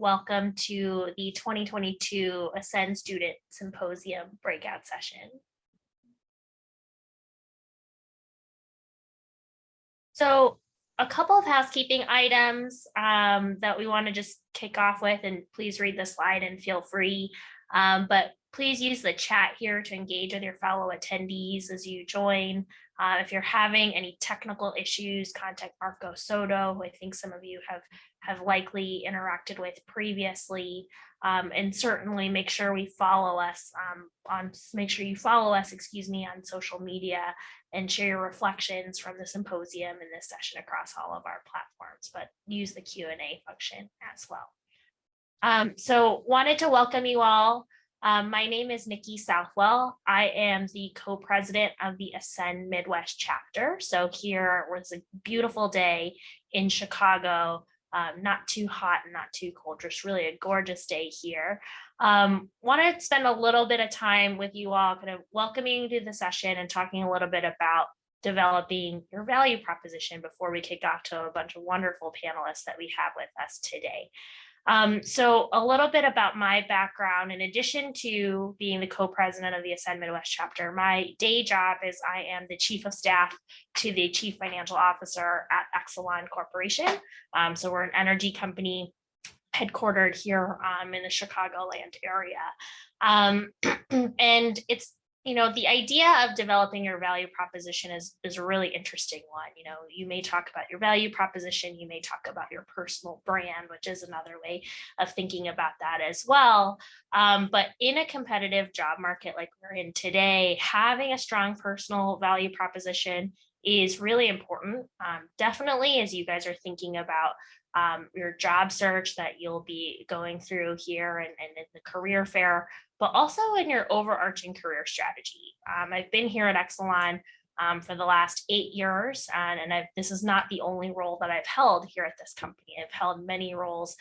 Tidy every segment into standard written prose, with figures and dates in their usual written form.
welcome to the 2022 Ascend Student Symposium breakout session. So a couple of housekeeping items that we want to just kick off with, and please read the slide and feel free. But please use the chat here to engage with your fellow attendees as you join. If you're having any technical issues, contact Marco Soto, who I think some of you have likely interacted with previously. And certainly make sure you follow us on social media and share your reflections from the symposium and this session across all of our platforms, but use the Q&A function as well. So wanted to welcome you all. My name is Nikki Southwell. I am the co-president of the Ascend Midwest chapter. So here was a beautiful day in Chicago, not too hot and not too cold, just really a gorgeous day here. Want to spend a little bit of time with you all, kind of welcoming you to the session and talking a little bit about developing your value proposition before we kick off to a bunch of wonderful panelists that we have with us today. So a little bit about my background. In addition to being the co-president of the Ascend Midwest chapter, my day job is I am the chief of staff to the chief financial officer at Exelon Corporation. So we're an energy company headquartered here in the Chicagoland area. And it's, the idea of developing your value proposition is a really interesting one. You may talk about your value proposition, you may talk about your personal brand, which is another way of thinking about that as well. But in a competitive job market like we're in today, having a strong personal value proposition is really important. Definitely as you guys are thinking about your job search that you'll be going through here and in the career fair, but also in your overarching career strategy. I've been here at Exelon for the last 8 years, and this is not the only role that I've held here at this company. I've held many roles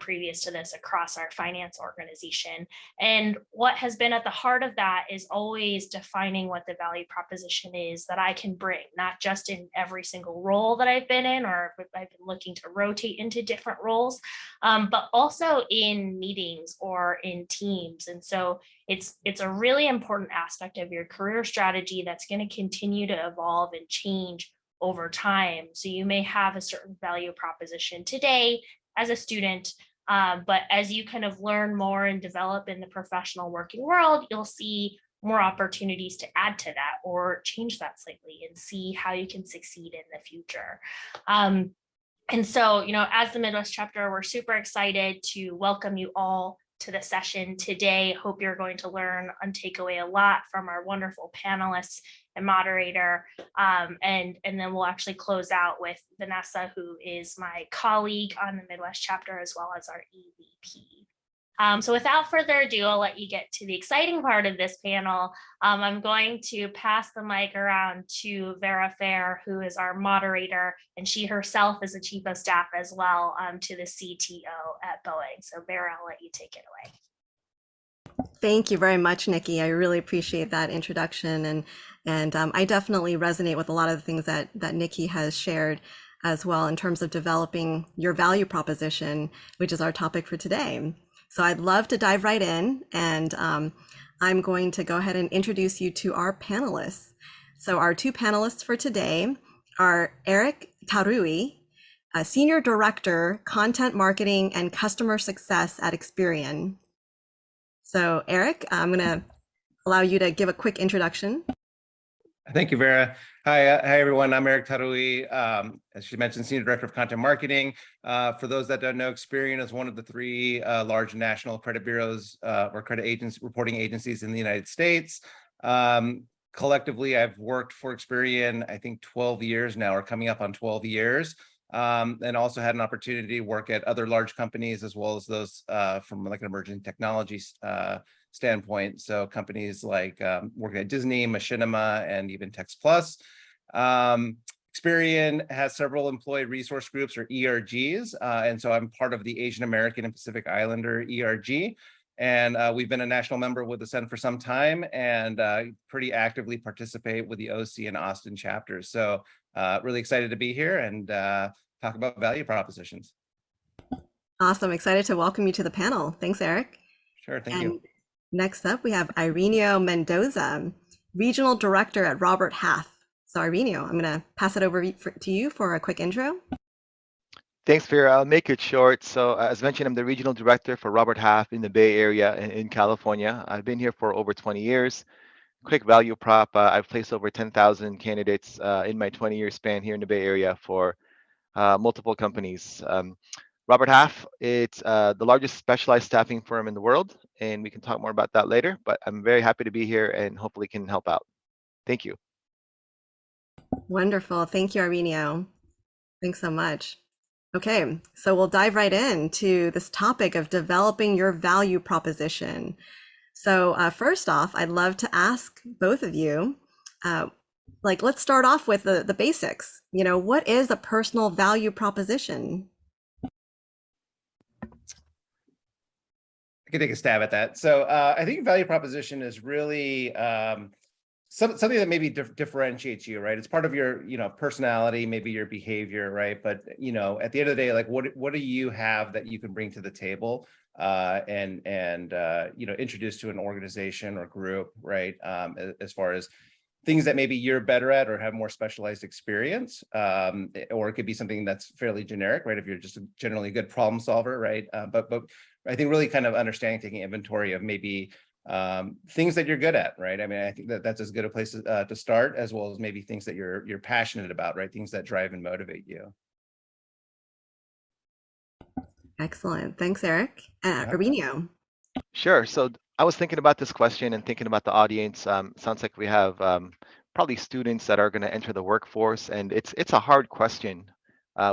previous to this across our finance organization. And what has been at the heart of that is always defining what the value proposition is that I can bring, not just in every single role that I've been in, or if I've been looking to rotate into different roles, but also in meetings or in teams. And so it's a really important aspect of your career strategy that's going to continue to evolve and change over time. So you may have a certain value proposition today as a student, but as you kind of learn more and develop in the professional working world, you'll see more opportunities to add to that or change that slightly and see how you can succeed in the future. And so, as the Midwest chapter, we're super excited to welcome you all to the session today. Hope you're going to learn and take away a lot from our wonderful panelists and moderator. And then we'll actually close out with Vanessa, who is my colleague on the Midwest chapter, as well as our EVP. So without further ado, I'll let you get to the exciting part of this panel. I'm going to pass the mic around to Vera Fair, who is our moderator, and she herself is a chief of staff as well to the CTO at Boeing. So Vera, I'll let you take it away. Thank you very much, Nikki. I really appreciate that introduction, and I definitely resonate with a lot of the things that Nikki has shared as well in terms of developing your value proposition, which is our topic for today. So I'd love to dive right in, and I'm going to go ahead and introduce you to our panelists. So our two panelists for today are Eric Tarui, a Senior Director, Content Marketing and Customer Success at Experian. So Eric, I'm going to allow you to give a quick introduction. Thank you, Vera. Hi, everyone. I'm Eric Tarui. As she mentioned, Senior Director of Content Marketing. For those that don't know, Experian is one of the 3 large national credit bureaus or credit agents, reporting agencies in the United States. Collectively, I've worked for Experian, I think 12 years now, or coming up on 12 years. And also had an opportunity to work at other large companies, as well as those from like an emerging technology standpoint. So companies like working at Disney, Machinima, and even Text Plus. Experian has several employee resource groups, or ERGs. And so I'm part of the Asian American and Pacific Islander ERG. And we've been a national member with Ascend for some time, and pretty actively participate with the OC and Austin chapters. So really excited to be here and talk about value propositions. Awesome. Excited to welcome you to the panel. Thanks, Eric. Sure, thank you. And next up, we have Ireneo Mendoza, Regional Director at Robert Half. So Ireneo, I'm going to pass it over to you for a quick intro. Thanks, Vera. I'll make it short. So as mentioned, I'm the regional director for Robert Half in the Bay Area in California. I've been here for over 20 years. Quick value prop, I've placed over 10,000 candidates in my 20-year span here in the Bay Area for multiple companies. Robert Half, it's the largest specialized staffing firm in the world, and we can talk more about that later, but I'm very happy to be here and hopefully can help out. Thank you. Wonderful. Thank you, Ireneo. Thanks so much. Okay, so we'll dive right into this topic of developing your value proposition. So first off, I'd love to ask both of you, let's start off with the basics. What is a personal value proposition? I can take a stab at that. So I think value proposition is really something that maybe differentiates you, right? It's part of your, personality, maybe your behavior, right? But at the end of the day, like what do you have that you can bring to the table and introduce to an organization or group, right? As far as things that maybe you're better at or have more specialized experience, or it could be something that's fairly generic, right? If you're just a generally good problem solver, right? But I think really kind of understanding, taking inventory of maybe things that you're good at, right? I mean, I think that's as good a place to start, as well as maybe things that you're passionate about, right? Things that drive and motivate you. Excellent. Thanks, Eric. Ireneo. Sure. So I was thinking about this question and thinking about the audience. Sounds like we have probably students that are going to enter the workforce, and it's a hard question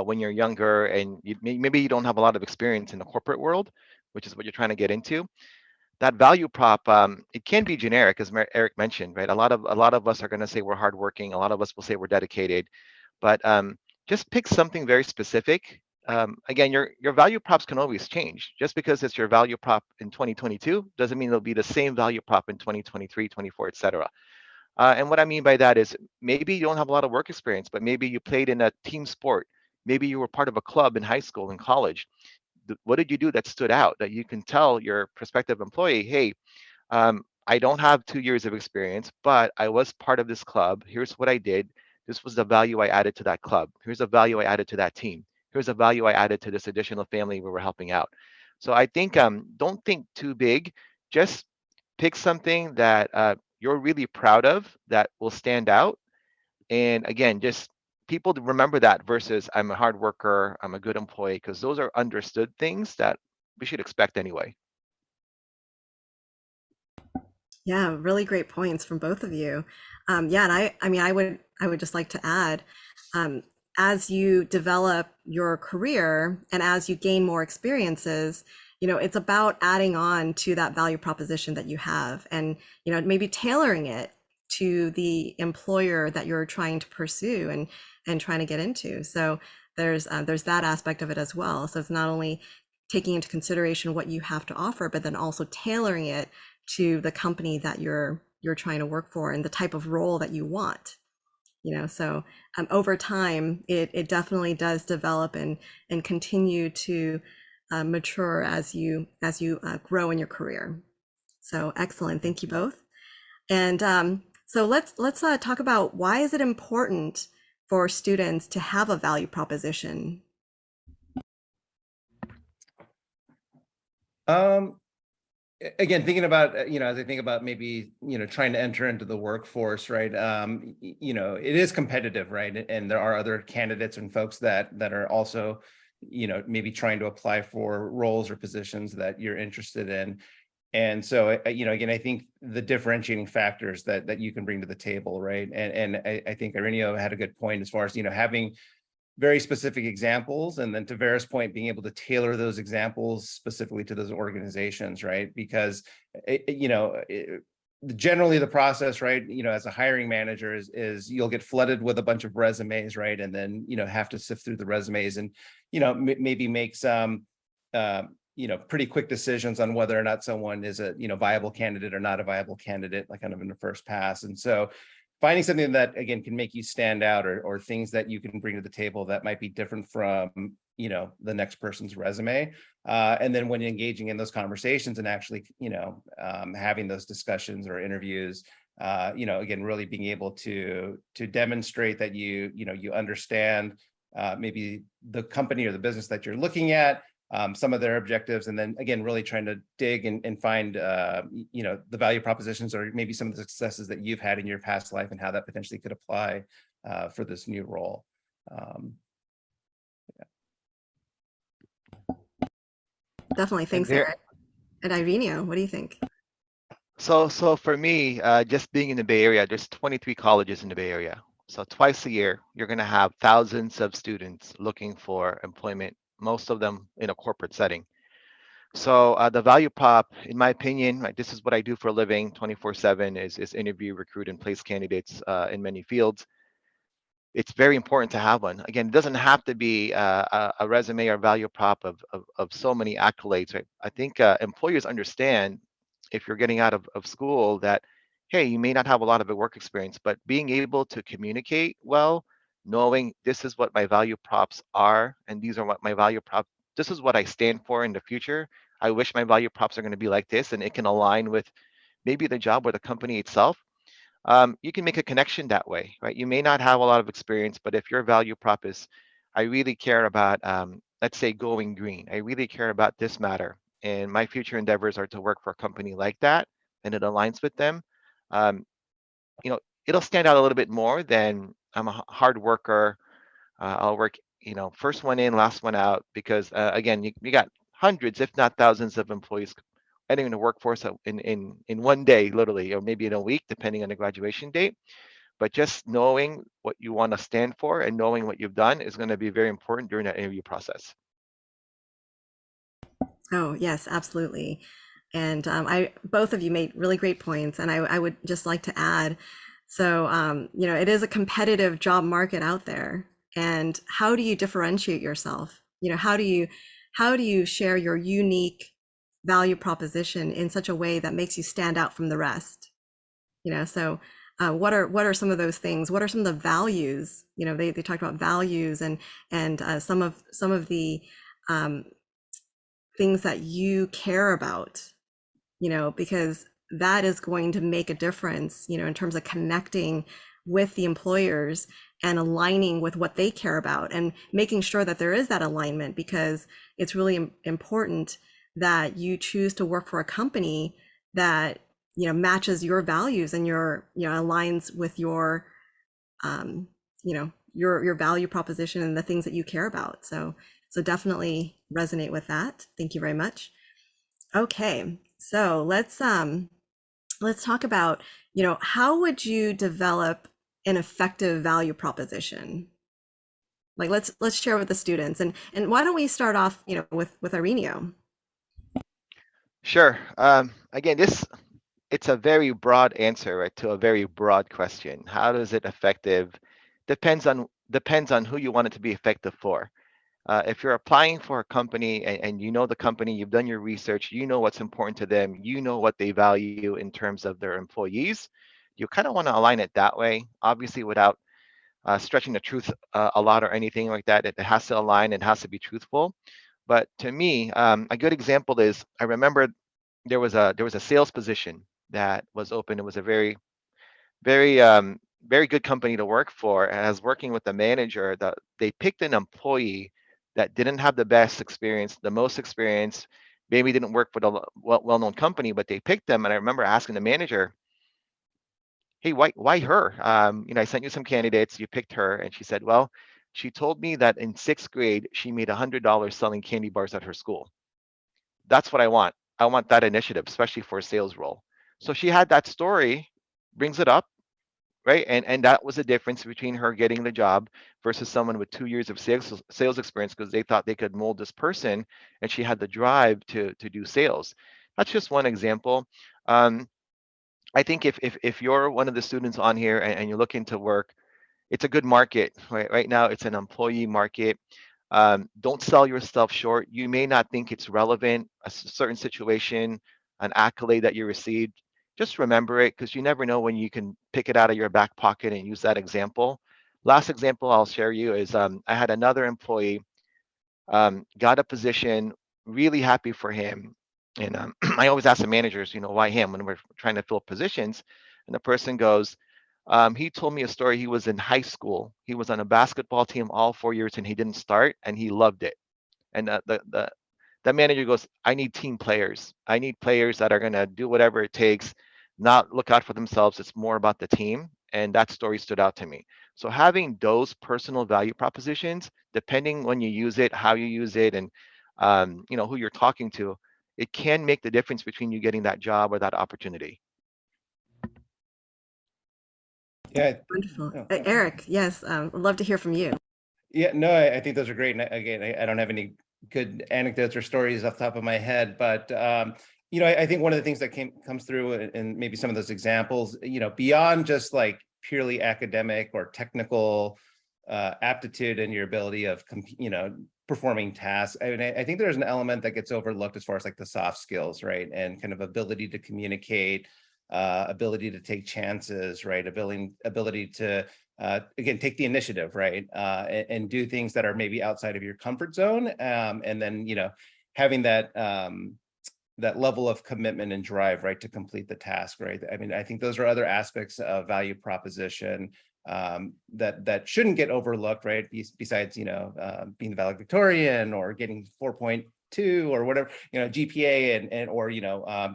when you're younger and maybe you don't have a lot of experience in the corporate world, which is what you're trying to get into. That value prop, it can be generic, as Eric mentioned, right? A lot of us are going to say we're hardworking. A lot of us will say we're dedicated, but just pick something very specific. Again, your value props can always change. Just because it's your value prop in 2022 doesn't mean it'll be the same value prop in 2023, 24, etc. And what I mean by that is maybe you don't have a lot of work experience, but maybe you played in a team sport. Maybe you were part of a club in high school and college. What did you do that stood out that you can tell your prospective employee, hey, I don't have 2 years of experience, but I was part of this club. Here's what I did. This was the value I added to that club. Here's the value I added to that team. Here's the value I added to this additional family we were helping out. So I think don't think too big. Just pick something that you're really proud of that will stand out. And again, just people to remember that versus I'm a hard worker, I'm a good employee, because those are understood things that we should expect anyway. Yeah, really great points from both of you. Yeah, and I mean, I would just like to add, as you develop your career and as you gain more experiences, it's about adding on to that value proposition that you have, and maybe tailoring it to the employer that you're trying to pursue and trying to get into. So there's that aspect of it as well. So it's not only taking into consideration what you have to offer, but then also tailoring it to the company that you're trying to work for and the type of role that you want. So over time, it definitely does develop and continue to mature as you grow in your career. So excellent, thank you both. And so let's talk about, why is it important for students to have a value proposition? Again, thinking about, as I think about maybe, trying to enter into the workforce, right? It is competitive, right? And there are other candidates and folks that are also, maybe trying to apply for roles or positions that you're interested in. And so, again, I think the differentiating factors that you can bring to the table, right? And I think Ireneo had a good point as far as, having very specific examples, and then to Vera's point, being able to tailor those examples specifically to those organizations, right? Because generally the process, right, as a hiring manager is you'll get flooded with a bunch of resumes, right? And then have to sift through the resumes and maybe make some pretty quick decisions on whether or not someone is a viable candidate or not a viable candidate, like kind of in the first pass. And so finding something that, again, can make you stand out, or things that you can bring to the table that might be different from, you know, the next person's resume. And then when engaging in those conversations and actually, you know, having those discussions or interviews, you know, again, really being able to demonstrate that you know, you understand maybe the company or the business that you're looking at, some of their objectives, and then again, really trying to dig and find, you know, the value propositions or maybe some of the successes that you've had in your past life and how that potentially could apply for this new role. Definitely. Thanks, there, Eric. And Irene, what do you think? so for me, just being in the Bay Area, there's 23 colleges in the Bay Area. So twice a year, you're going to have thousands of students looking for employment, most of them in a corporate setting. So the value prop, in my opinion, right, this is what I do for a living, 24/7, is interview, recruit, and place candidates in many fields. It's very important to have one. Again, it doesn't have to be a resume or value prop of so many accolades, right? I think employers understand if you're getting out of school that, hey, you may not have a lot of work experience, but being able to communicate well, knowing this is what my value props are, and these are what my value prop, this is what I stand for in the future. I wish my value props are going to be like this, and it can align with maybe the job or the company itself. You can make a connection that way, right? You may not have a lot of experience, but if your value prop is, I really care about, let's say, going green. I really care about this matter, and my future endeavors are to work for a company like that, and it aligns with them. Um, you know, it'll stand out a little bit more than I'm a hard worker. I'll work, you know, first one in, last one out, because again, you got hundreds, if not thousands, of employees entering the workforce in one day, literally, or maybe in a week, depending on the graduation date. But just knowing what you want to stand for and knowing what you've done is going to be very important during that interview process. Oh, yes, absolutely. And both of you made really great points. And I would just like to add, so, you know, it is a competitive job market out there. And how do you differentiate yourself? You know, how do you share your unique value proposition in such a way that makes you stand out from the rest? You know, so what are some of those things? What are some of the values? You know, they talked about values and some of the um, things that you care about, you know, because that is going to make a difference, you know, in terms of connecting with the employers and aligning with what they care about and making sure that there is that alignment, because it's really important that you choose to work for a company that, you know, matches your values and your, you know, aligns with your, you know, your value proposition and the things that you care about. So definitely resonate with that. Thank you very much. Okay, so let's talk about, you know, how would you develop an effective value proposition? Like let's share with the students, and why don't we start off, you know, with Ireneo? Sure. Again, it's a very broad answer, right, to a very broad question. How does it effective? Depends on who you want it to be effective for. If you're applying for a company and you know the company, you've done your research, you know what's important to them, you know what they value in terms of their employees, you kind of want to align it that way, obviously without stretching the truth a lot or anything like that. It has to align, it has to be truthful. But to me, a good example is I remember there was a sales position that was open. It was a very good company to work for. And I was working with the manager. They picked an employee that didn't have the best experience, the most experience, maybe didn't work for the well-known company, but they picked them. And I remember asking the manager, "Hey, why her? You know, I sent you some candidates. You picked her." And she said, "Well, she told me that in sixth grade she made $100 selling candy bars at her school. That's what I want. I want that initiative, especially for a sales role." So she had that story, brings it up, right? And that was the difference between her getting the job versus someone with 2 years of sales experience, because they thought they could mold this person, and she had the drive to do sales. That's just one example. Um, I think if you're one of the students on here and you're looking to work, it's a good market, right? Right now, it's an employee market. Don't sell yourself short. You may not think it's relevant, a certain situation, an accolade that you received. just remember it, because you never know when you can pick it out of your back pocket and use that example. Last example I'll share you is I had another employee, got a position, really happy for him. And I always ask the managers, why him when we're trying to fill positions? And the person goes, he told me a story. He was in high school. He was on a basketball team all 4 years and he didn't start and he loved it. And the manager goes, I need team players. I need players that are going to do whatever it takes, not look out for themselves. It's more about the team. And that story stood out to me. So having those personal value propositions, depending when you use it, how you use it, and who you're talking to, it can make the difference between you getting that job or that opportunity. Yeah. Wonderful. No. Eric, yes, I'd love to hear from you. Yeah, no, I think those are great. And again, I don't have any good anecdotes or stories off the top of my head, but I think one of the things that comes through and maybe some of those examples, beyond just like purely academic or technical aptitude and your ability of performing tasks. I mean, I think there's an element that gets overlooked as far as like the soft skills, right? And kind of ability to communicate, ability to take chances, right? Ability to again, take the initiative, right? And do things that are maybe outside of your comfort zone. And then, having that that level of commitment and drive, right, to complete the task, right? I mean, I think those are other aspects of value proposition that shouldn't get overlooked, right? Besides, being the valedictorian or getting 4.2 or whatever, GPA and or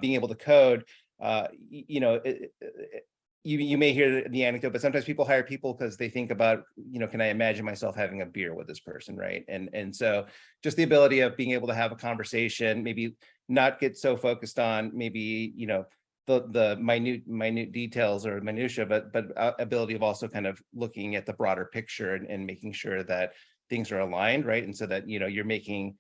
being able to code. You may hear the anecdote, but sometimes people hire people because they think about, can I imagine myself having a beer with this person, right? And so just the ability of being able to have a conversation, maybe not get so focused on maybe, the minute details or minutia, but ability of also kind of looking at the broader picture and making sure that things are aligned, right? And so that, you're making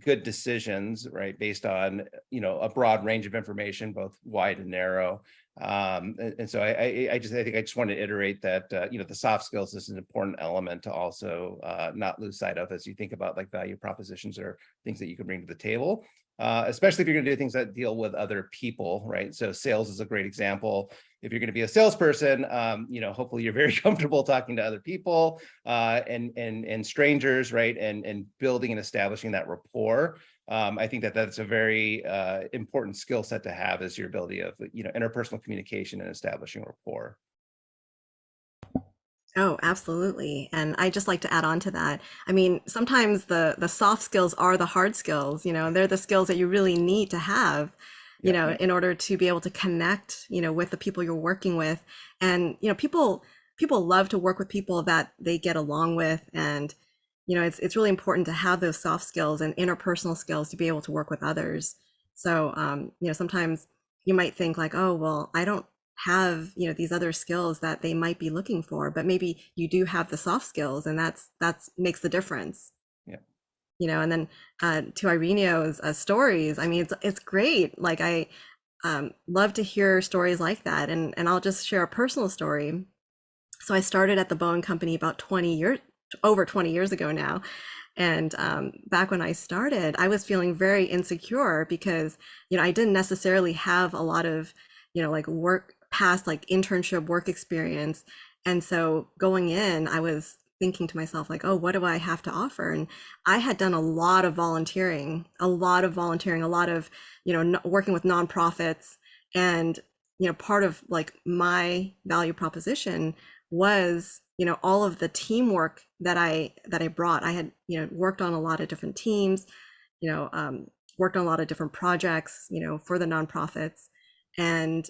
good decisions, right, based on a broad range of information, both wide and narrow. And so I think I just want to iterate that the soft skills is an important element to also not lose sight of as you think about like value propositions or things that you can bring to the table. Especially if you're going to do things that deal with other people, right? So sales is a great example. If you're going to be a salesperson, hopefully you're very comfortable talking to other people and strangers, right? And building and establishing that rapport. I think that's a very important skill set to have, is your ability of interpersonal communication and establishing rapport. Oh, absolutely. And I just like to add on to that. I mean, sometimes the soft skills are the hard skills, they're the skills that you really need to have, in order to be able to connect, with the people you're working with. And, people love to work with people that they get along with. And, it's really important to have those soft skills and interpersonal skills to be able to work with others. So, sometimes you might think like, oh, well, I don't have these other skills that they might be looking for, but maybe you do have the soft skills, and that's makes the difference. And then to Ireneo's stories, I mean, it's great. Like I love to hear stories like that, and I'll just share a personal story. So I started at the Boeing company about over 20 years ago now. And back when I started, I was feeling very insecure because I didn't necessarily have a lot of like past like internship work experience. And so going in, I was thinking to myself like, oh, what do I have to offer? And I had done a lot of volunteering, a lot of working with nonprofits. And part of like my value proposition was all of the teamwork that I brought. I had worked on a lot of different teams, worked on a lot of different projects for the nonprofits. And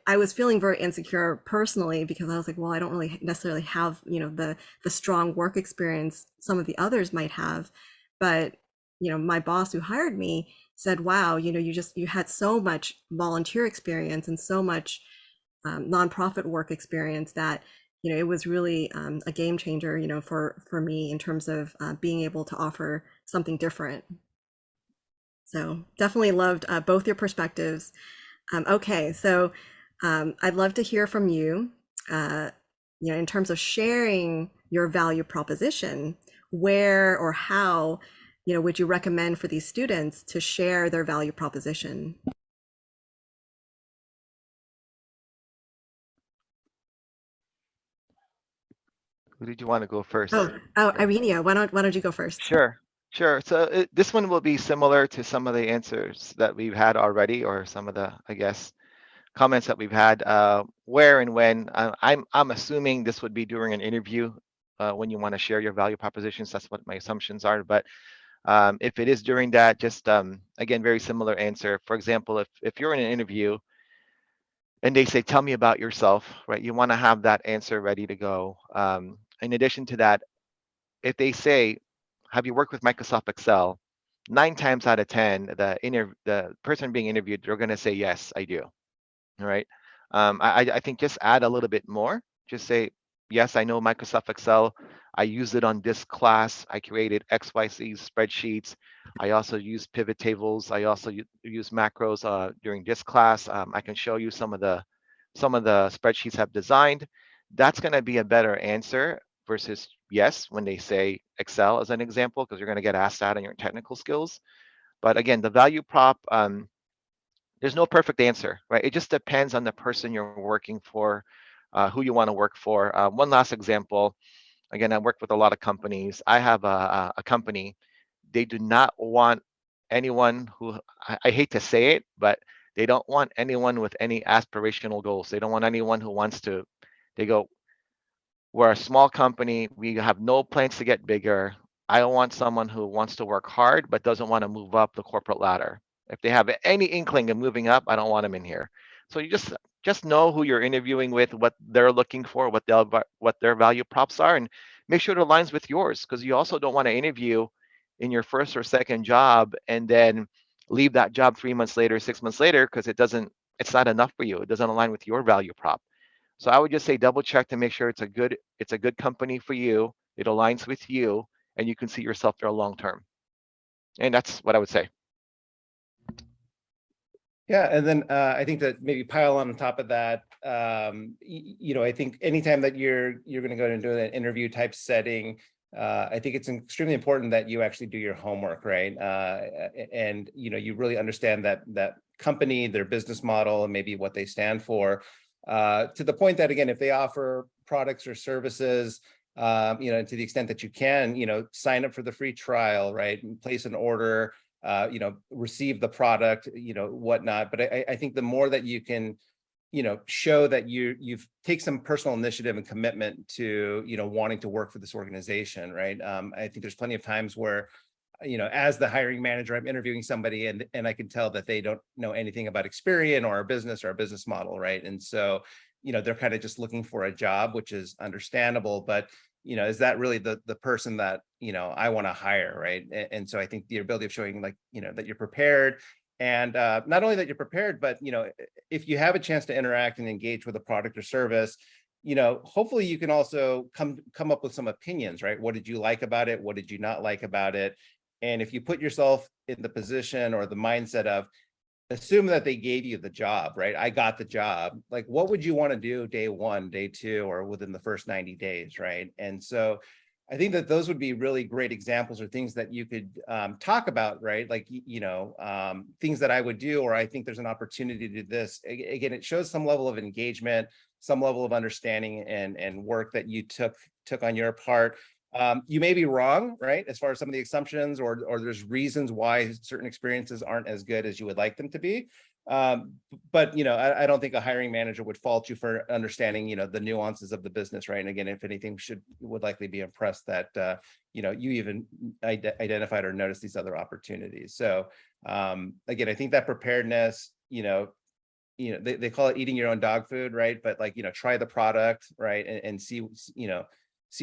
I was feeling very insecure personally because I was like, well, I don't really necessarily have the strong work experience some of the others might have. But my boss who hired me said, wow, you had so much volunteer experience and so much nonprofit work experience that it was really a game changer for me in terms of being able to offer something different. So definitely loved both your perspectives. Okay, so I'd love to hear from you, in terms of sharing your value proposition. Where or how, would you recommend for these students to share their value proposition? Who did you want to go first? Oh, Irenia, why don't you go first? Sure, sure. So this one will be similar to some of the answers that we've had already, or some of the, I guess, comments that we've had. Where and when, I'm assuming this would be during an interview when you want to share your value propositions. That's what my assumptions are. But if it is during that, just again, very similar answer. For example, if you're in an interview and they say, tell me about yourself, right? You want to have that answer ready to go. In addition to that, if they say, have you worked with Microsoft Excel? 9 times out of 10, the person being interviewed, they're going to say, yes, I do. All right. I think just add a little bit more. Just say, yes, I know Microsoft Excel. I use it on this class. I created XYZ spreadsheets. I also use pivot tables. I also use macros during this class. I can show you some of the spreadsheets I've designed. That's going to be a better answer versus yes when they say Excel as an example, because you're going to get asked that on your technical skills. But again, the value prop, there's no perfect answer, right? It just depends on the person you're working for, who you want to work for. One last example. Again, I work with a lot of companies. I have a company. They do not want anyone who, I hate to say it, but they don't want anyone with any aspirational goals. They don't want anyone who wants to, they go, we're a small company. We have no plans to get bigger. I don't want someone who wants to work hard but doesn't want to move up the corporate ladder. If they have any inkling of moving up, I don't want them in here. So you just know who you're interviewing with, what they're looking for, what their value props are, and make sure it aligns with yours, because you also don't want to interview in your first or second job and then leave that job 3 months later, 6 months later, because it's not enough for you. It doesn't align with your value prop. So I would just say double check to make sure it's a good company for you. It aligns with you, and you can see yourself there long term. And that's what I would say. Yeah, and then I think that maybe pile on top of that, I think anytime that you're going to go into an interview type setting, I think it's extremely important that you actually do your homework, right? And you really understand that company, their business model, and maybe what they stand for. To the point that, again, if they offer products or services, to the extent that you can, sign up for the free trial, right? And place an order, receive the product, whatnot. But I think the more that you can, show that you've take some personal initiative and commitment to, wanting to work for this organization, right? I think there's plenty of times where, as the hiring manager, I'm interviewing somebody and I can tell that they don't know anything about Experian or our business model, right? And so, they're kind of just looking for a job, which is understandable, but is that really the person that, I want to hire, right? And so I think the ability of showing that you're prepared, and not only that you're prepared, but, if you have a chance to interact and engage with a product or service, hopefully you can also come up with some opinions, right? What did you like about it? What did you not like about it? And if you put yourself in the position or the mindset of, assume that they gave you the job, right? I got the job. Like, what would you want to do day 1, day 2, or within the first 90 days, right? And so I think that those would be really great examples or things that you could talk about, right? Like, things that I would do, or I think there's an opportunity to do this. Again, it shows some level of engagement, some level of understanding and work that you took on your part. You may be wrong, right, as far as some of the assumptions, or there's reasons why certain experiences aren't as good as you would like them to be. But I don't think a hiring manager would fault you for understanding, the nuances of the business, right? And again, if anything, would likely be impressed that you even identified or noticed these other opportunities. So again, I think that preparedness, they call it eating your own dog food, right? But try the product, right, and see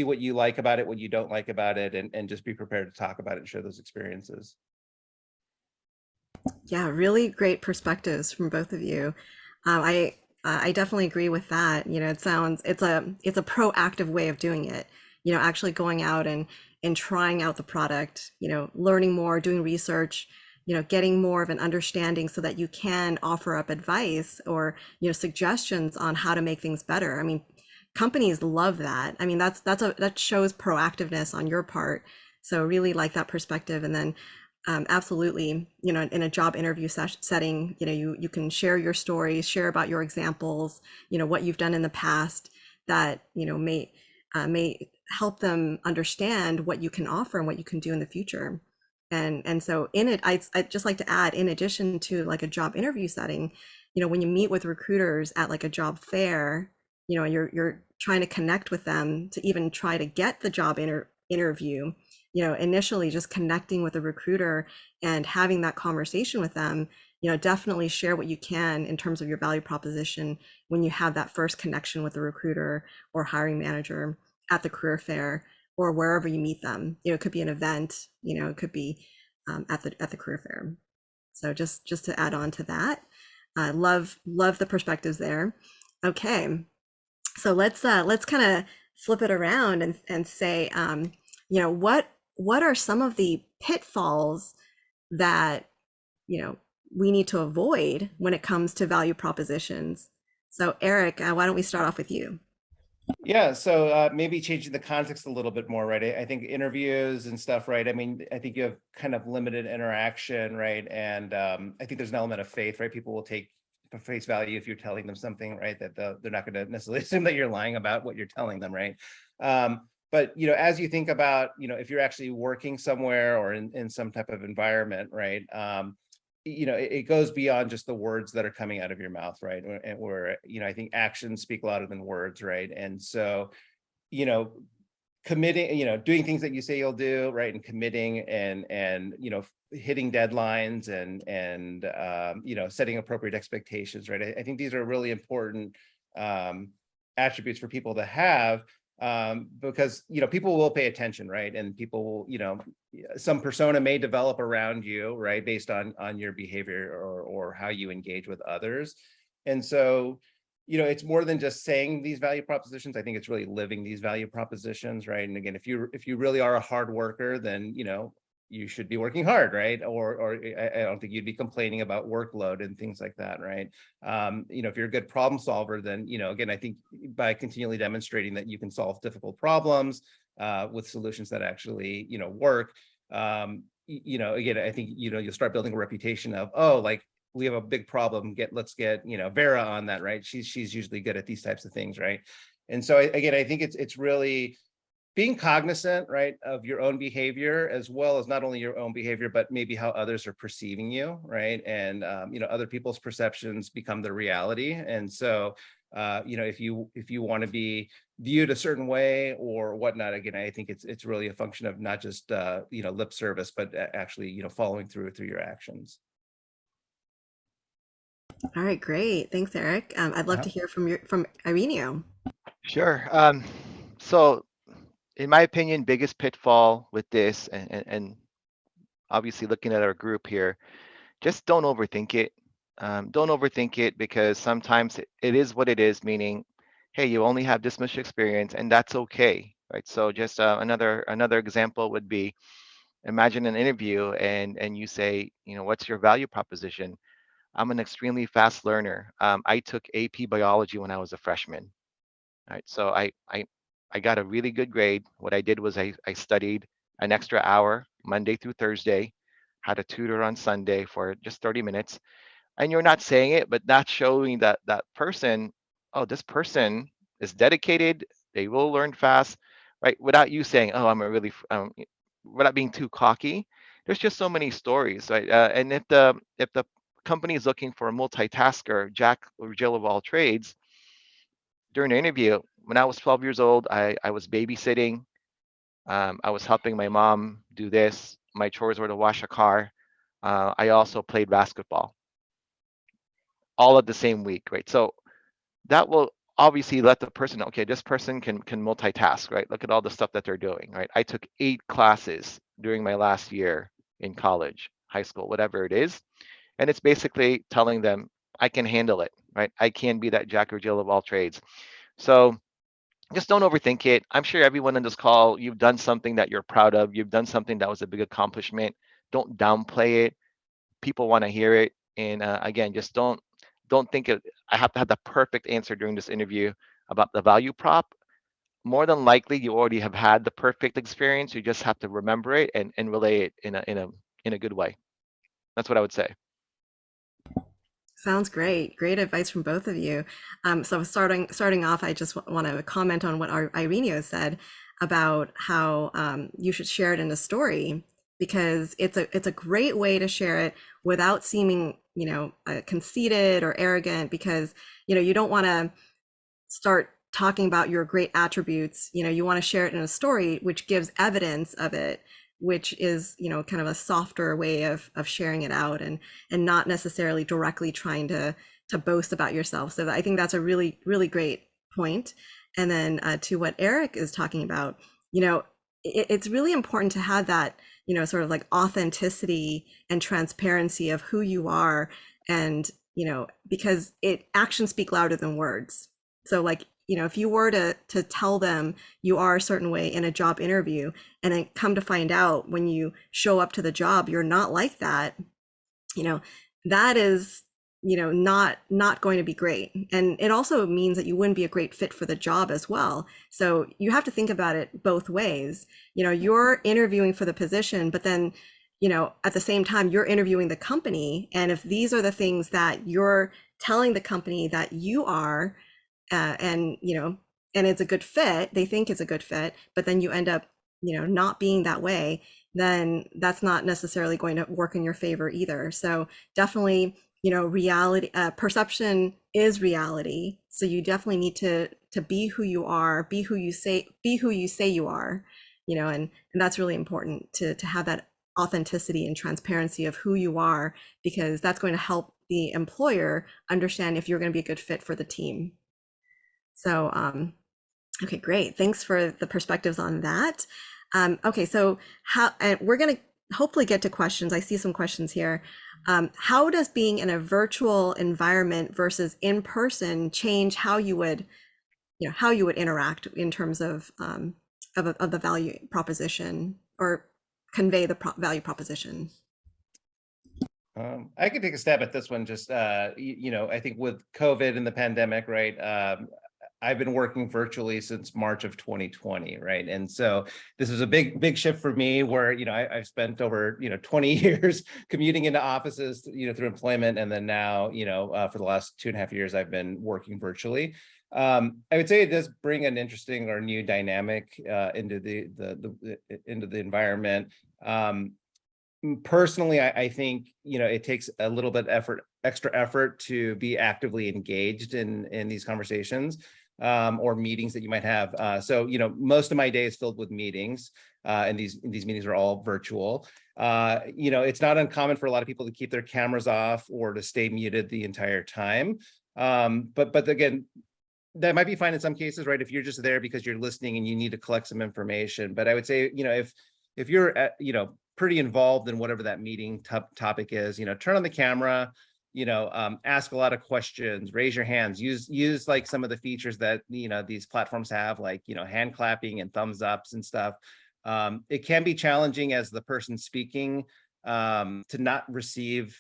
what you like about it, what you don't like about it, and just be prepared to talk about it and share those experiences. Yeah, really great perspectives from both of you. I definitely agree with that. It's a proactive way of doing it. Actually going out and trying out the product. Learning more, doing research. Getting more of an understanding so that you can offer up advice or suggestions on how to make things better. I mean, companies love that. I mean, that shows proactiveness on your part. So really like that perspective. And then absolutely, in a job interview setting, you can share your stories, share about your examples, what you've done in the past that may help them understand what you can offer and what you can do in the future. And so in it, I'd just like to add, in addition to like a job interview setting, when you meet with recruiters at like a job fair, you're trying to connect with them to even try to get the job interview, initially just connecting with a recruiter and having that conversation with them, definitely share what you can in terms of your value proposition when you have that first connection with the recruiter or hiring manager at the career fair or wherever you meet them. It could be an event, it could be at the career fair. So just to add on to that, love the perspectives there. Okay, so let's kind of flip it around and say, what are some of the pitfalls that we need to avoid when it comes to value propositions? So Eric, why don't we start off with you? Yeah, so maybe changing the context a little bit more, right? I think interviews and stuff, right? I mean, I think you have kind of limited interaction, right? And I think there's an element of faith, right? People will take for face value if you're telling them something, right? That they're not going to necessarily assume that you're lying about what you're telling them, right? But as you think about, if you're actually working somewhere or in some type of environment, right? It goes beyond just the words that are coming out of your mouth, right? And where, I think actions speak louder than words, right? And so, committing, doing things that you say you'll do, right? And committing and hitting deadlines and setting appropriate expectations, right? I think these are really important attributes for people to have, because people will pay attention, right? And people will, some persona may develop around you, right, based on your behavior or how you engage with others. And so it's more than just saying these value propositions. I think it's really living these value propositions, right? And again, if you really are a hard worker, then you should be working hard, right? Or I don't think you'd be complaining about workload and things like that, right? If you're a good problem solver, then again, I think by continually demonstrating that you can solve difficult problems with solutions that actually work, again, I think you'll start building a reputation of, oh, like, we have a big problem, let's get Vera on that, right? She's usually good at these types of things, right? And so again, I think it's really being cognizant, right, of your own behavior, as well as not only your own behavior, but maybe how others are perceiving you, right? And other people's perceptions become the reality. And so if you want to be viewed a certain way or whatnot, again, I think it's really a function of not just lip service, but actually following through your actions. All right, great. Thanks, Eric. I'd love to hear from Ireneo. Sure. So in my opinion, biggest pitfall with this, and obviously looking at our group here, just don't overthink it. Don't overthink it, because sometimes it is what it is, meaning, hey, you only have this much experience, and that's okay, right? So just another example would be, imagine an interview and you say, what's your value proposition? I'm an extremely fast learner. I took AP biology when I was a freshman. All right, so I got a really good grade. What I did was I studied an extra hour Monday through Thursday, had a tutor on Sunday for just 30 minutes. And you're not saying it, but that's showing that person, oh, this person is dedicated, they will learn fast, right? Without you saying, oh, I'm a really, without being too cocky. There's just so many stories, right? And if the company is looking for a multitasker, jack or jill of all trades, during the interview, when I was 12 years old, I was babysitting. I was helping my mom do this. My chores were to wash a car. I also played basketball, all at the same week, right? So that will obviously let the person know, okay, this person can multitask, right? Look at all the stuff that they're doing, right? I took 8 classes during my last year in college, high school, whatever it is. And it's basically telling them, I can handle it, right? I can be that jack or jill of all trades. So just don't overthink it. I'm sure everyone on this call, you've done something that you're proud of. You've done something that was a big accomplishment. Don't downplay it. People want to hear it. And again, just don't think I have to have the perfect answer during this interview about the value prop. More than likely, you already have had the perfect experience. You just have to remember it and relay it in a good way. That's what I would say. Sounds great. Great advice from both of you. So starting off, I just want to comment on what our Ireneo said. about how you should share it in a story, because it's a great way to share it without seeming, conceited or arrogant, because, you don't want to start talking about your great attributes. You want to share it in a story which gives evidence of it, which is, kind of a softer way of sharing it out, and not necessarily directly trying to boast about yourself. So I think that's a really, really great point. And then to what Eric is talking about, it's really important to have that, sort of like authenticity and transparency of who you are. And, because actions speak louder than words. So like, if you were to tell them you are a certain way in a job interview, and then come to find out when you show up to the job, you're not like that, that is, not going to be great. And it also means that you wouldn't be a great fit for the job as well. So you have to think about it both ways. You're interviewing for the position, but then, at the same time, you're interviewing the company. And if these are the things that you're telling the company that you are, and it's a good fit, they think it's a good fit, but then you end up, not being that way, then that's not necessarily going to work in your favor either. So definitely, reality, perception is reality. So you definitely need to be who you are, be who you say you are, and that's really important to have that authenticity and transparency of who you are, because that's going to help the employer understand if you're going to be a good fit for the team. So, okay, great. Thanks for the perspectives on that. Okay, so we're going to hopefully get to questions. I see some questions here. How does being in a virtual environment versus in person change how you would interact in terms of the value proposition, or convey the value proposition? I could take a stab at this one. Just I think with COVID and the pandemic, right? I've been working virtually since March of 2020, right? And so this was a big shift for me, where I've spent over 20 years commuting into offices, through employment, and then now for the last 2.5 years I've been working virtually. I would say it does bring an interesting or new dynamic into the environment. Personally, I think it takes a little bit extra effort to be actively engaged in these conversations or meetings that you might have. So most of my day is filled with meetings, and these meetings are all virtual. It's not uncommon for a lot of people to keep their cameras off or to stay muted the entire time. But again, that might be fine in some cases, right? If you're just there because you're listening and you need to collect some information. But I would say, if you're pretty involved in whatever that meeting topic is, turn on the camera, ask a lot of questions, raise your hands, use like some of the features that these platforms have, like hand clapping and thumbs ups and stuff. It can be challenging as the person speaking to not receive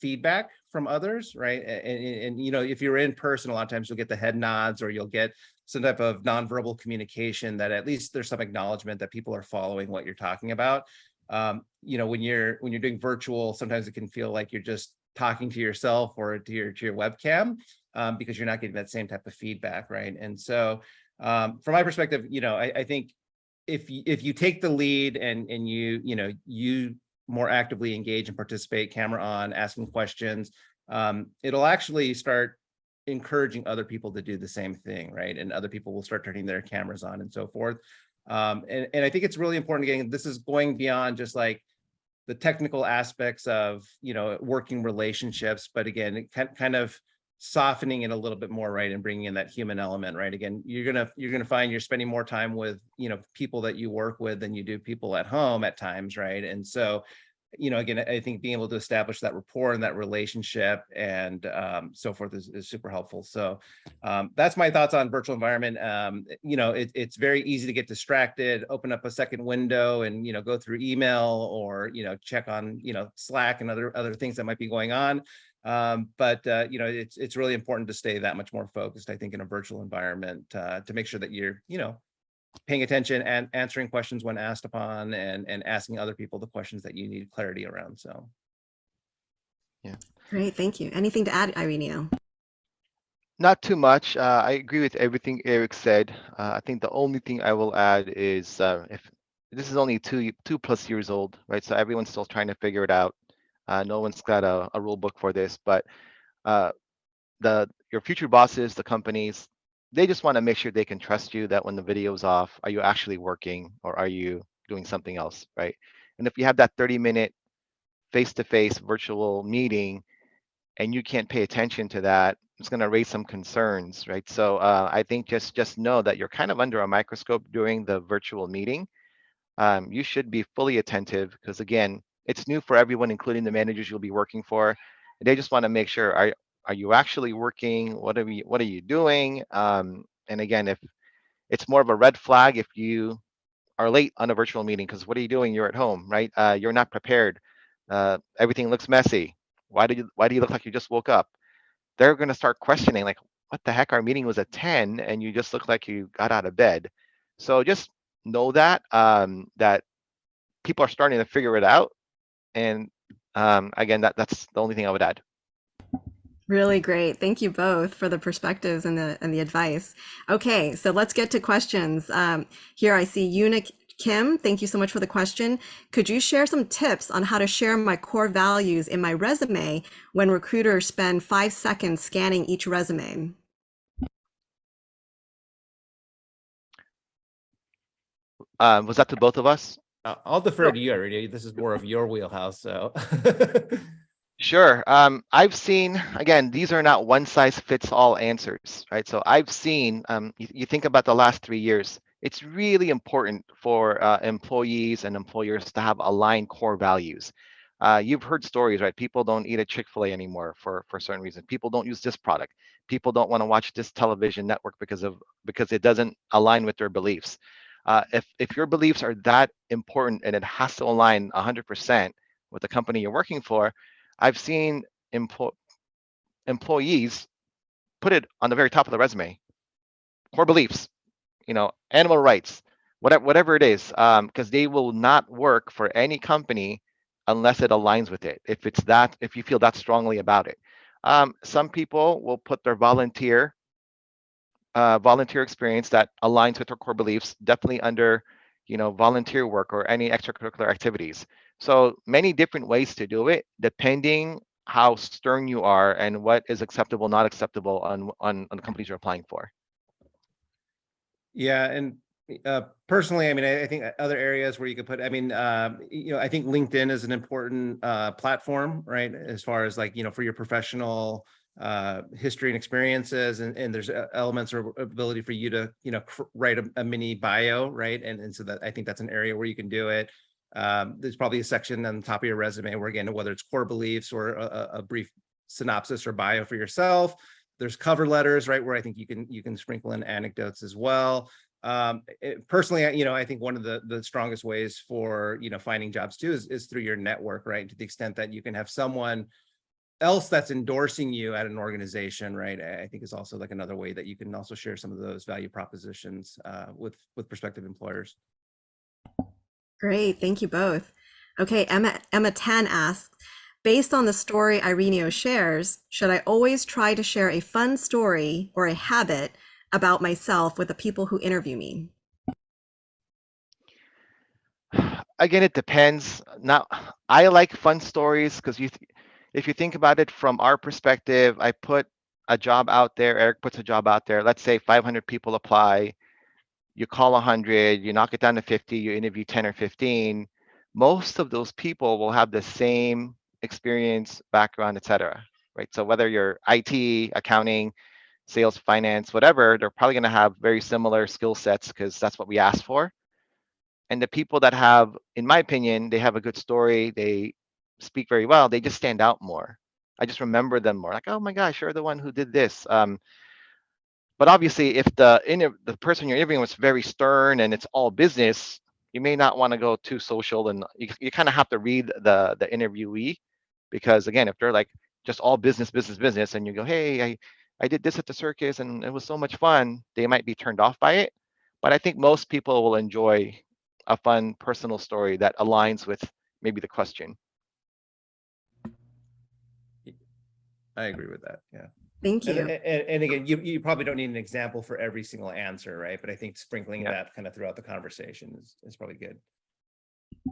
feedback from others, right? And if you're in person, a lot of times you'll get the head nods, or you'll get some type of nonverbal communication that at least there's some acknowledgement that people are following what you're talking about. When you're doing virtual, sometimes it can feel like you're just talking to yourself or to your webcam, because you're not getting that same type of feedback, right? And so from my perspective, I think if you take the lead and you more actively engage and participate, camera on, asking questions, it'll actually start encouraging other people to do the same thing, right? And other people will start turning their cameras on and so forth. And I think it's really important, again, this is going beyond just like the technical aspects of working relationships, but again, it kind of softening it a little bit more, right, and bringing in that human element, right? Again, you're gonna find you're spending more time with people that you work with than you do people at home at times, right? And so again, I think being able to establish that rapport and that relationship and so forth is super helpful. So that's my thoughts on virtual environment. It's very easy to get distracted, open up a second window and, go through email or, check on, Slack and other things that might be going on. But it's really important to stay that much more focused, I think, in a virtual environment to make sure that you're, paying attention and answering questions when asked upon, and asking other people the questions that you need clarity around. So yeah, great, thank you. Anything to add, Ireneo? Not too much. I agree with everything Eric said. I think the only thing I will add is if this is only two plus years old, right? So everyone's still trying to figure it out. No one's got a rule book for this, but uh, your future bosses, the companies, they just want to make sure they can trust you that when the video's off, are you actually working or are you doing something else, right? And if you have that 30-minute face-to-face virtual meeting and you can't pay attention to that, it's going to raise some concerns, right? So I think just know that you're kind of under a microscope during the virtual meeting. You should be fully attentive because again, it's new for everyone, including the managers you'll be working for. They just want to make sure are you actually working? What are you doing? And again, if it's more of a red flag if you are late on a virtual meeting because what are you doing? You're at home, right? You're not prepared. Everything looks messy. Why do you look like you just woke up? They're going to start questioning like, what the heck? Our meeting was at 10 and you just look like you got out of bed. So just know that that people are starting to figure it out. And again, that's the only thing I would add. Really great. Thank you both for the perspectives and the advice. Okay, so let's get to questions. Here I see Eunice Kim. Thank you so much for the question. Could you share some tips on how to share my core values in my resume when recruiters spend 5 seconds scanning each resume? Was that to both of us? I'll defer to you already. This is more of your wheelhouse, so. Sure. I've seen, again, these are not one size fits all answers, right? So I've seen, you think about the last 3 years, it's really important for employees and employers to have aligned core values. You've heard stories, right? People don't eat at Chick-fil-A anymore for certain reasons. People don't use this product. People don't want to watch this television network because it doesn't align with their beliefs. If your beliefs are that important and it has to align 100% with the company you're working for, I've seen employees put it on the very top of the resume. Core beliefs, animal rights, whatever it is, because they will not work for any company unless it aligns with it. If you feel that strongly about it. Some people will put their volunteer experience that aligns with their core beliefs definitely under volunteer work or any extracurricular activities. So many different ways to do it depending how stern you are and what is acceptable, not acceptable on the companies you're applying for. Yeah, and personally, I mean, I think other areas where you could put, I mean, I think LinkedIn is an important platform, right? As far as like, for your professional history and experiences, and there's elements or ability for you to, write a mini bio, right? And so that I think that's an area where you can do it. There's probably a section on the top of your resume where, again, whether it's core beliefs or a brief synopsis or bio for yourself. There's cover letters, right, where I think you can sprinkle in anecdotes as well. Personally, I think one of the strongest ways for finding jobs too is through your network, right? To the extent that you can have someone else that's endorsing you at an organization, right? I think is also like another way that you can also share some of those value propositions with prospective employers. Great, thank you both. Okay, Emma Tan asks, based on the story Ireneo shares, should I always try to share a fun story or a habit about myself with the people who interview me? Again, it depends. Now, I like fun stories because if you think about it from our perspective, I put a job out there, Eric puts a job out there. Let's say 500 people apply. You call 100, you knock it down to 50, you interview 10 or 15. Most of those people will have the same experience, background, etc. Right? So whether you're IT, accounting, sales, finance, whatever, they're probably going to have very similar skill sets because that's what we ask for. And the people that have, in my opinion, they have a good story, they speak very well, they just stand out more. I just remember them more. Like, oh my gosh, you're the one who did this. But obviously, if the person you're interviewing was very stern and it's all business, you may not want to go too social, and you kind of have to read the interviewee, because again, if they're like just all business, and you go, hey, I did this at the circus and it was so much fun, they might be turned off by it. But I think most people will enjoy a fun personal story that aligns with maybe the question. I agree with that. Yeah. Thank you. And again, you probably don't need an example for every single answer, right? But I think sprinkling Yeah. that kind of throughout the conversation is probably good.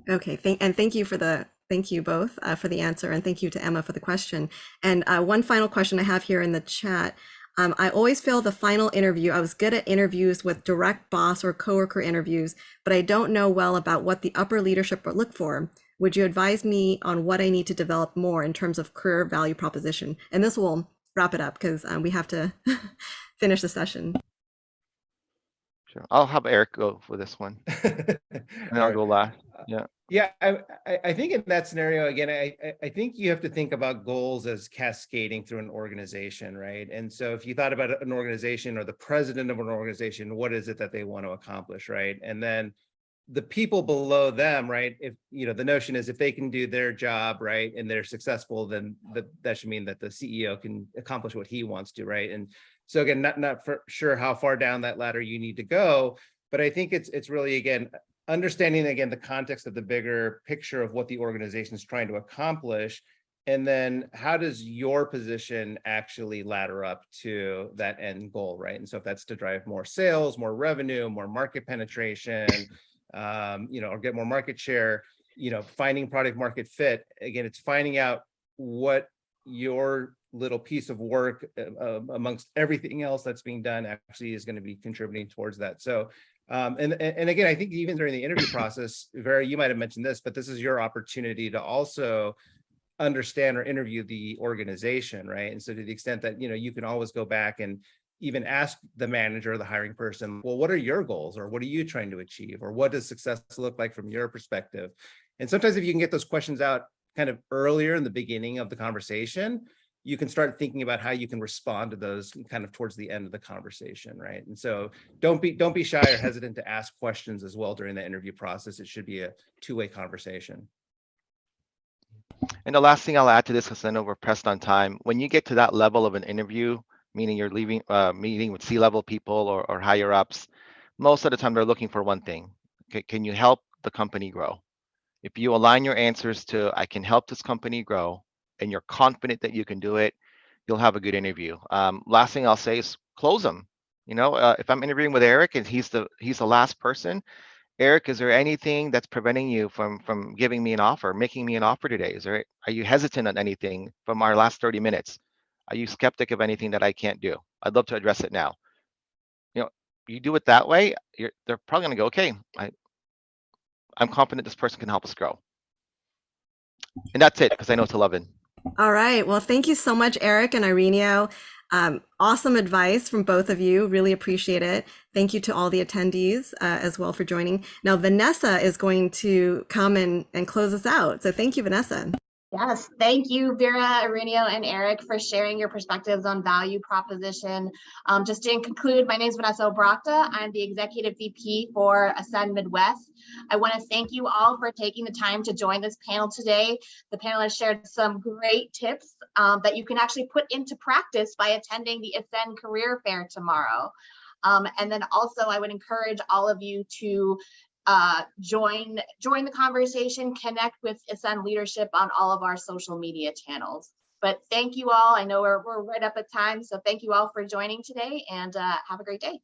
Okay, thank you both for the answer, and thank you to Emma for the question. And one final question I have here in the chat. I always fail the final interview. I was good at interviews with direct boss or coworker interviews, but I don't know well about what the upper leadership would look for. Would you advise me on what I need to develop more in terms of career value proposition? And this will wrap it up because we have to finish the session. Sure. I'll have Eric go for this one, and I'll go last. Yeah. Yeah, I think in that scenario, again, I think you have to think about goals as cascading through an organization, right? And so if you thought about an organization or the president of an organization, what is it that they want to accomplish, right? And then the people below them, right? If, you know, the notion is if they can do their job, right, and they're successful, then that should mean that the CEO can accomplish what he wants to, right? And so again, not for sure how far down that ladder you need to go, but I think it's really, again, understanding again the context of the bigger picture of what the organization is trying to accomplish, and then how does your position actually ladder up to that end goal, right? And so if that's to drive more sales, more revenue, more market penetration, you know, or get more market share, you know, finding product market fit, again, it's finding out what your little piece of work amongst everything else that's being done actually is going to be contributing towards that. So and again, I think even during the interview process, Vera, you might have mentioned this, but this is your opportunity to also understand or interview the organization, right? And so to the extent that, you know, you can always go back and even ask the manager or the hiring person, well, what are your goals, or what are you trying to achieve, or what does success look like from your perspective? And sometimes if you can get those questions out kind of earlier in the beginning of the conversation, you can start thinking about how you can respond to those kind of towards the end of the conversation, right? And so don't be shy or hesitant to ask questions as well during the interview process. It should be a two-way conversation. And the last thing I'll add to this, because I know we're pressed on time, when you get to that level of an interview, meaning you're meeting with C-level people or higher ups, most of the time they're looking for one thing. Okay, can you help the company grow? If you align your answers to, I can help this company grow, and you're confident that you can do it, you'll have a good interview. Last thing I'll say is close them. You know, if I'm interviewing with Eric and he's the last person, Eric, is there anything that's preventing you from giving me an offer, making me an offer today? Are you hesitant on anything from our last 30 minutes? Are you skeptic of anything that I can't do? I'd love to address it now. You know, you do it that way, they're probably gonna go, okay, I'm confident this person can help us grow. And that's it, because I know it's 11. All right. Well, thank you so much, Eric and Ireneo. Awesome advice from both of you. Really appreciate it. Thank you to all the attendees as well for joining. Now, Vanessa is going to come and close us out. So thank you, Vanessa. Yes, thank you, Vera, Ireneo, and Eric for sharing your perspectives on value proposition. Just to conclude, my name is Vanessa Obrachta. I'm the Executive VP for Ascend Midwest. I want to thank you all for taking the time to join this panel today. The panelists shared some great tips that you can actually put into practice by attending the Ascend Career Fair tomorrow. And then also, I would encourage all of you to join the conversation, connect with Ascend leadership on all of our social media channels. But thank you all. I know we're right up at time, so thank you all for joining today, and have a great day.